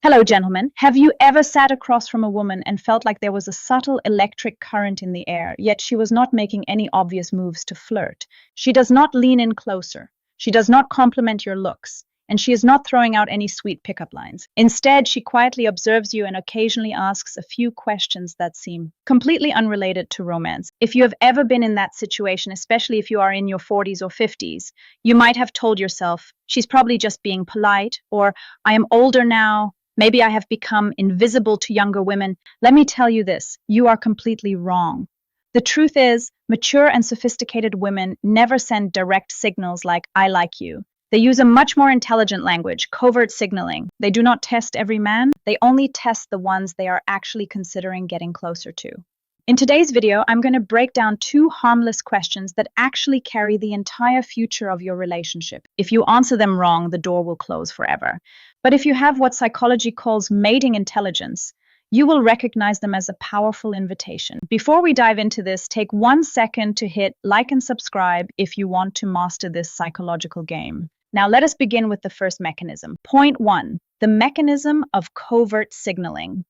Hello, gentlemen. Have you ever sat across from a woman and felt like there was a subtle electric current in the air, yet she was not making any obvious moves to flirt? She does not lean in closer. She does not compliment your looks. And she is not throwing out any sweet pickup lines. Instead, she quietly observes you and occasionally asks a few questions that seem completely unrelated to romance. If you have ever been in that situation, especially if you are in your 40s or 50s, you might have told yourself, she's probably just being polite, or I am older now. Maybe I have become invisible to younger women. Let me tell you this, you are completely wrong. The truth is, mature and sophisticated women never send direct signals like, I like you. They use a much more intelligent language, covert signaling. They do not test every man, they only test the ones they are actually considering getting closer to. In today's video, I'm going to break down 2 harmless questions that actually carry the entire future of your relationship. If you answer them wrong, the door will close forever. But if you have what psychology calls mating intelligence, you will recognize them as a powerful invitation. Before we dive into this, take 1 second to hit like and subscribe if you want to master this psychological game. Now let us begin with the first mechanism. Point 1, the mechanism of covert signaling.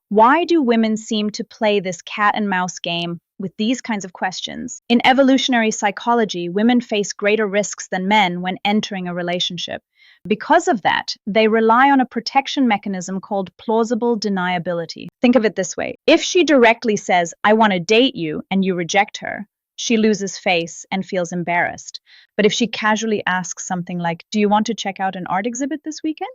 Why do women seem to play this cat and mouse game with these kinds of questions? In evolutionary psychology, women face greater risks than men when entering a relationship. Because of that, they rely on a protection mechanism called plausible deniability. Think of it this way. If she directly says, I want to date you, and you reject her, she loses face and feels embarrassed. But if she casually asks something like, do you want to check out an art exhibit this weekend?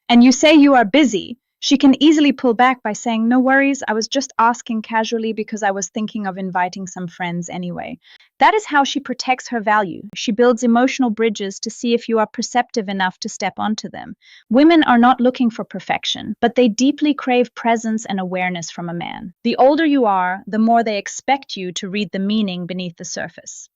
And you say you are busy, she can easily pull back by saying, no worries, I was just asking casually because I was thinking of inviting some friends anyway. That is how she protects her value. She builds emotional bridges to see if you are perceptive enough to step onto them. Women are not looking for perfection, but they deeply crave presence and awareness from a man. The older you are, the more they expect you to read the meaning beneath the surface.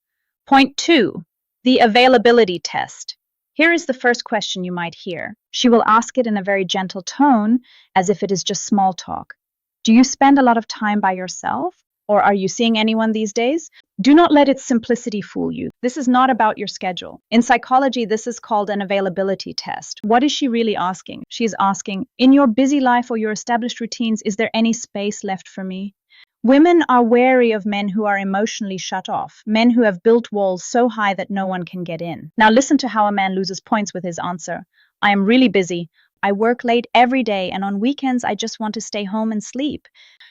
Point 2, the availability test. Here is the first question you might hear. She will ask it in a very gentle tone, as if it is just small talk. Do you spend a lot of time by yourself? Or are you seeing anyone these days? Do not let its simplicity fool you. This is not about your schedule. In psychology, this is called an availability test. What is she really asking? She is asking, in your busy life or your established routines, is there any space left for me? Women are wary of men who are emotionally shut off, men who have built walls so high that no one can get in. Now listen to how a man loses points with his answer. I am really busy. I work late every day, and on weekends I just want to stay home and sleep.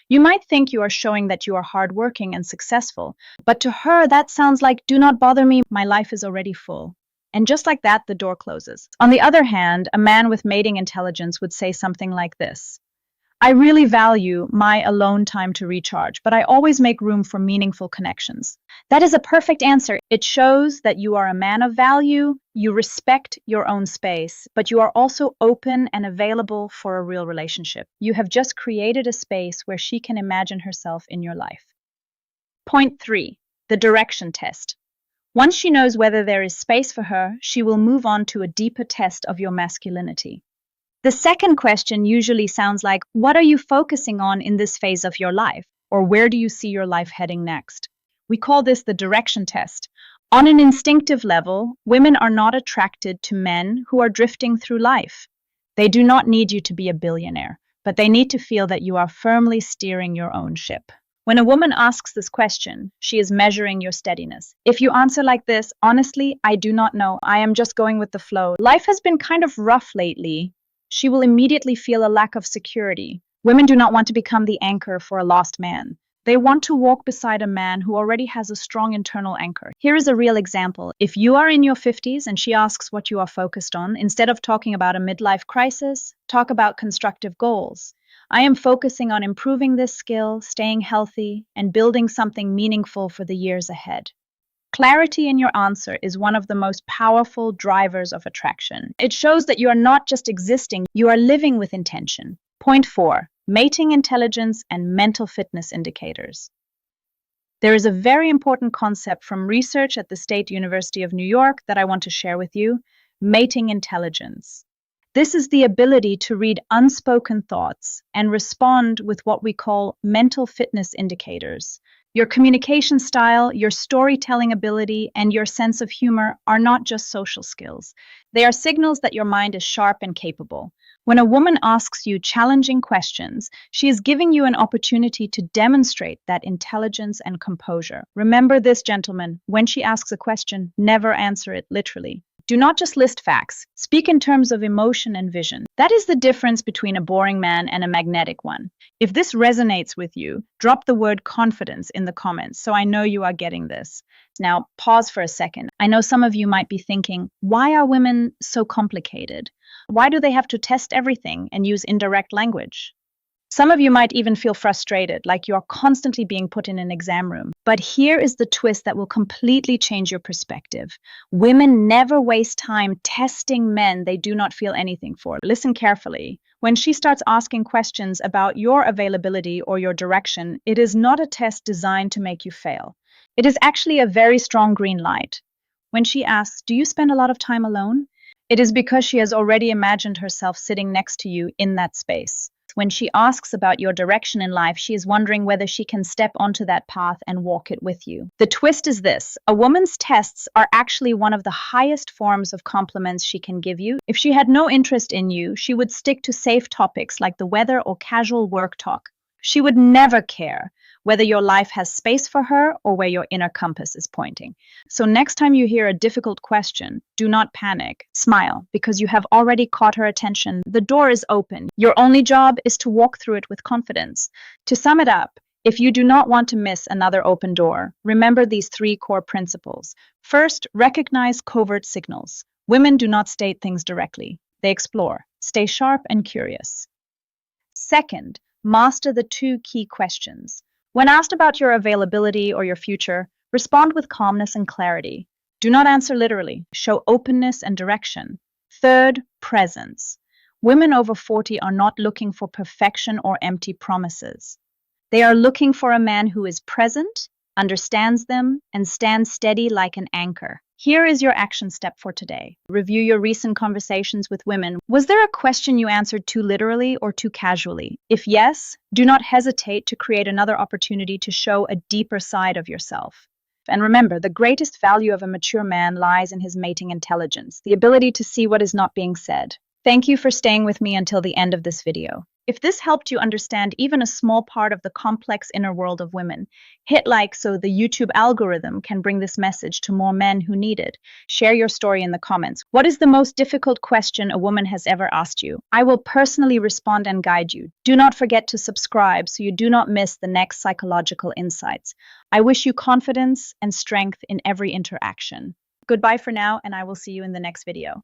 You might think you are showing that you are hardworking and successful, but to her that sounds like, do not bother me, my life is already full. And just like that, the door closes. On the other hand, a man with mating intelligence would say something like this. I really value my alone time to recharge, but I always make room for meaningful connections. That is a perfect answer. It shows that you are a man of value, you respect your own space, but you are also open and available for a real relationship. You have just created a space where she can imagine herself in your life. Point 3, the direction test. Once she knows whether there is space for her, she will move on to a deeper test of your masculinity. The second question usually sounds like, what are you focusing on in this phase of your life? Or where do you see your life heading next? We call this the direction test. On an instinctive level, women are not attracted to men who are drifting through life. They do not need you to be a billionaire, but they need to feel that you are firmly steering your own ship. When a woman asks this question, she is measuring your steadiness. If you answer like this, honestly, I do not know. I am just going with the flow. Life has been kind of rough lately. She will immediately feel a lack of security. Women do not want to become the anchor for a lost man. They want to walk beside a man who already has a strong internal anchor. Here is a real example. If you are in your 50s and she asks what you are focused on, instead of talking about a midlife crisis, talk about constructive goals. I am focusing on improving this skill, staying healthy, and building something meaningful for the years ahead. Clarity in your answer is one of the most powerful drivers of attraction. It shows that you are not just existing, you are living with intention. Point 4, mating intelligence and mental fitness indicators. There is a very important concept from research at the State University of New York that I want to share with you, mating intelligence. This is the ability to read unspoken thoughts and respond with what we call mental fitness indicators. Your communication style, your storytelling ability, and your sense of humor are not just social skills. They are signals that your mind is sharp and capable. When a woman asks you challenging questions, she is giving you an opportunity to demonstrate that intelligence and composure. Remember this, gentlemen, when she asks a question, never answer it literally. Do not just list facts. Speak in terms of emotion and vision. That is the difference between a boring man and a magnetic one. If this resonates with you, drop the word confidence in the comments so I know you are getting this. Now, pause for a second. I know some of you might be thinking, why are women so complicated? Why do they have to test everything and use indirect language? Some of you might even feel frustrated, like you're constantly being put in an exam room. But here is the twist that will completely change your perspective. Women never waste time testing men they do not feel anything for. Listen carefully. When she starts asking questions about your availability or your direction, it is not a test designed to make you fail. It is actually a very strong green light. When she asks, "Do you spend a lot of time alone?" it is because she has already imagined herself sitting next to you in that space. When she asks about your direction in life, she is wondering whether she can step onto that path and walk it with you. The twist is this: a woman's tests are actually one of the highest forms of compliments she can give you. If she had no interest in you, she would stick to safe topics like the weather or casual work talk. She would never care whether your life has space for her or where your inner compass is pointing. So next time you hear a difficult question, do not panic. Smile, because you have already caught her attention. The door is open. Your only job is to walk through it with confidence. To sum it up, if you do not want to miss another open door, remember these 3 core principles. First, recognize covert signals. Women do not state things directly. They explore. Stay sharp and curious. Second, master the 2 key questions. When asked about your availability or your future, respond with calmness and clarity. Do not answer literally. Show openness and direction. Third, presence. Women over 40 are not looking for perfection or empty promises. They are looking for a man who is present, understands them, and stands steady like an anchor. Here is your action step for today. Review your recent conversations with women. Was there a question you answered too literally or too casually? If yes, do not hesitate to create another opportunity to show a deeper side of yourself. And remember, the greatest value of a mature man lies in his mating intelligence, the ability to see what is not being said. Thank you for staying with me until the end of this video. If this helped you understand even a small part of the complex inner world of women, hit like so the YouTube algorithm can bring this message to more men who need it. Share your story in the comments. What is the most difficult question a woman has ever asked you? I will personally respond and guide you. Do not forget to subscribe so you do not miss the next psychological insights. I wish you confidence and strength in every interaction. Goodbye for now, and I will see you in the next video.